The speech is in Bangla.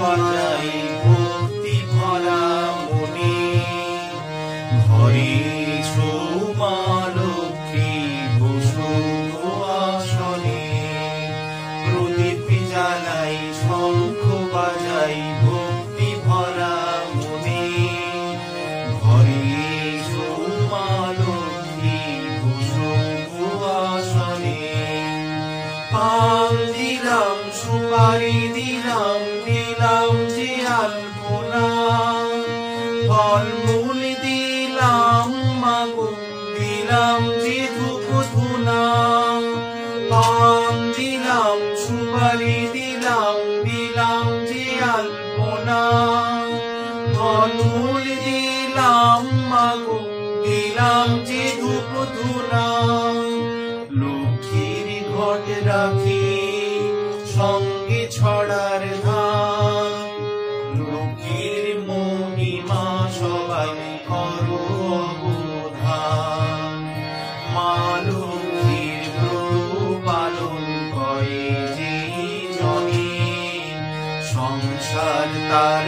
বাজাই ভক্তি ভরা মনে, ঘরে মা লক্ষ্মী বসুক আসনে, প্রদীপ জ্বালাই শঙ্খ বাজাই ভক্তি ভরা মনে, ঘরে মা লক্ষ্মী বসুক আসনে। পান দিলাম সুপারি দিলাম দিলাম যে আলপনা, ফলমূল দিলাম মাগো দিলাম যে ধূপ ধুনা। পান দিলাম সুপারি দিলাম দিলাম যে আলপনা, ফলমূল দিলাম মাগো দিলাম যে ধূপ ধুনা। লক্ষ্মীর ঘট রাখি সঙ্গে ছড়ার ধান, লক্ষ্মীর মহিমা সবাই করো অবধান। মা লক্ষ্মীর ব্রত পালন করে যে জনে, সংসার তার